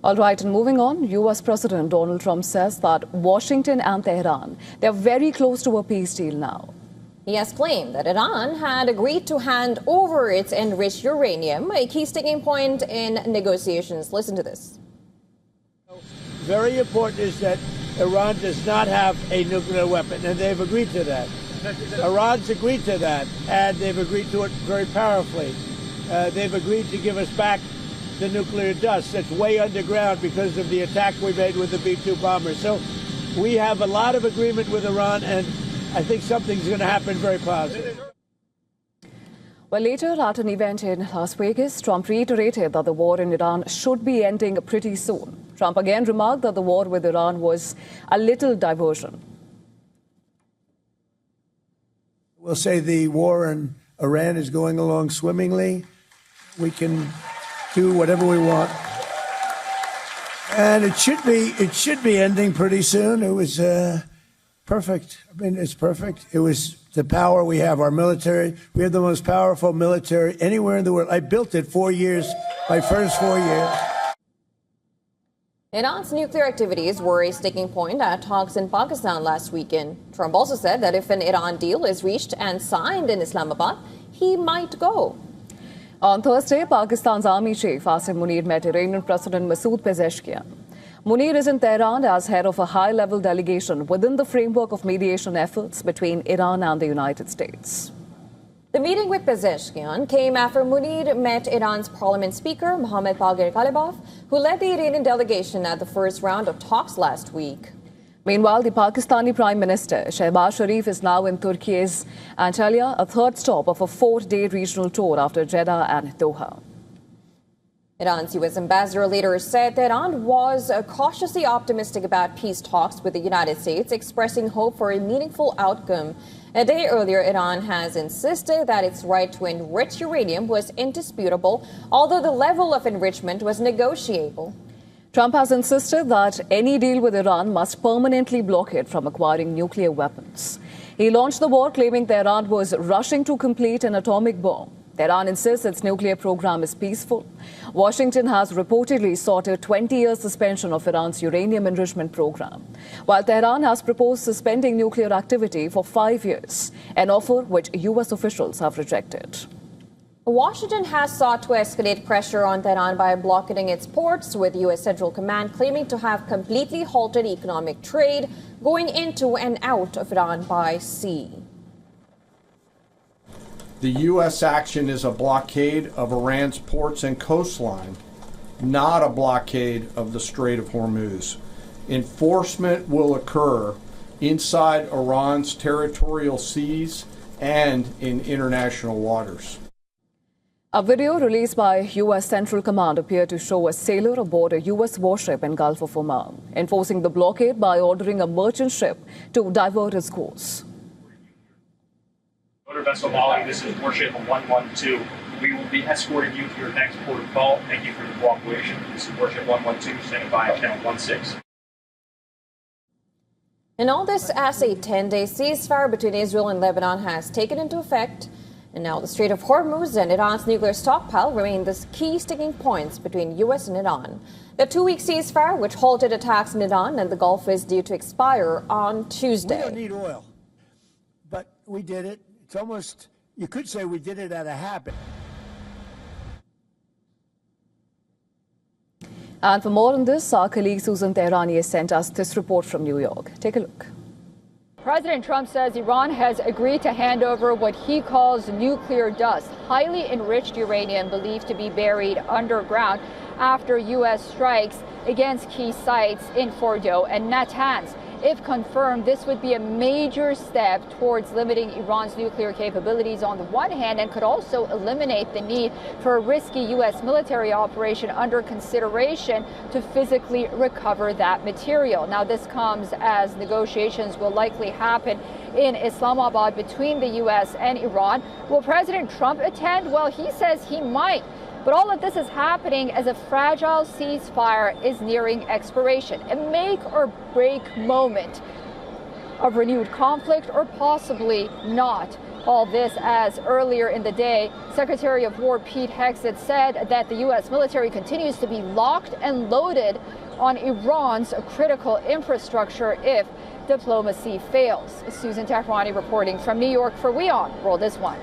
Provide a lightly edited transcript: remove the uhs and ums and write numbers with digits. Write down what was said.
All right, and moving on, U.S. President Donald Trump says that Washington and Tehran, they're very close to a peace deal now. He has claimed that Iran had agreed to hand over its enriched uranium, a key sticking point in negotiations. Listen to this. Very important is that Iran does not have a nuclear weapon, and they've agreed to that. Iran's agreed to that, and they've agreed to it very powerfully. They've agreed to give us back the nuclear dust that's way underground because of the attack we made with the B-2 bomber. So we have a lot of agreement with Iran, and I think something's going to happen very positive. Well, later at an event in Las Vegas, Trump reiterated that the war in Iran should be ending pretty soon. Trump again remarked that the war with Iran was a little diversion. We'll say the war in Iran is going along swimmingly. We can do whatever we want. And it should be ending pretty soon. It was perfect. I mean, it's perfect. It was the power we have, our military. We have the most powerful military anywhere in the world. I built it 4 years, my first 4 years. Iran's nuclear activities were a sticking point at talks in Pakistan last weekend. Trump also said that if an Iran deal is reached and signed in Islamabad, he might go. On Thursday, Pakistan's army chief Asim Munir met Iranian President Masoud Pezeshkian. Munir is in Tehran as head of a high-level delegation within the framework of mediation efforts between Iran and the United States. The meeting with Pezeshkian came after Munir met Iran's parliament speaker, Mohammad Bagher Ghalibaf, who led the Iranian delegation at the first round of talks last week. Meanwhile, the Pakistani Prime Minister, Shehbaz Sharif, is now in Turkey's Antalya, a third stop of a 4-day regional tour after Jeddah and Doha. Iran's U.S. ambassador later said that Iran was cautiously optimistic about peace talks with the United States, expressing hope for a meaningful outcome. A day earlier, Iran has insisted that its right to enrich uranium was indisputable, although the level of enrichment was negotiable. Trump has insisted that any deal with Iran must permanently block it from acquiring nuclear weapons. He launched the war claiming Tehran was rushing to complete an atomic bomb. Tehran insists its nuclear program is peaceful. Washington has reportedly sought a 20-year suspension of Iran's uranium enrichment program, while Tehran has proposed suspending nuclear activity for 5 years, an offer which U.S. officials have rejected. Washington has sought to escalate pressure on Tehran by blockading its ports, with U.S. Central Command claiming to have completely halted economic trade going into and out of Iran by sea. The U.S. action is a blockade of Iran's ports and coastline, not a blockade of the Strait of Hormuz. Enforcement will occur inside Iran's territorial seas and in international waters. A video released by U.S. Central Command appeared to show a sailor aboard a U.S. warship in Gulf of Oman, enforcing the blockade by ordering a merchant ship to divert its course. Motor Vessel Molly, this is Warship 112. We will be escorting you to your next port of call. Thank you for your cooperation. This is Warship 112, standing by at channel 16. And all this as a 10-day ceasefire between Israel and Lebanon has taken into effect. And now the Strait of Hormuz and Iran's nuclear stockpile remain the key sticking points between U.S. and Iran. The 2-week ceasefire, which halted attacks in Iran and the Gulf, is due to expire on Tuesday. We don't need oil, but we did it. It's almost, you could say we did it out of habit. And for more on this, our colleague Susan Tehrani has sent us this report from New York. Take a look. President Trump says Iran has agreed to hand over what he calls nuclear dust, highly enriched uranium believed to be buried underground after U.S. strikes against key sites in Fordo and Natanz. If confirmed, this would be a major step towards limiting Iran's nuclear capabilities on the one hand, and could also eliminate the need for a risky U.S. military operation under consideration to physically recover that material. Now, this comes as negotiations will likely happen in Islamabad between the U.S. and Iran. Will President Trump attend? Well, he says he might. But all of this is happening as a fragile ceasefire is nearing expiration, a make or break moment of renewed conflict, or possibly not. All this as earlier in the day, Secretary of War Pete Hegseth said that the U.S. military continues to be locked and loaded on Iran's critical infrastructure if diplomacy fails. Susan Tehrani reporting from New York for WION World is One.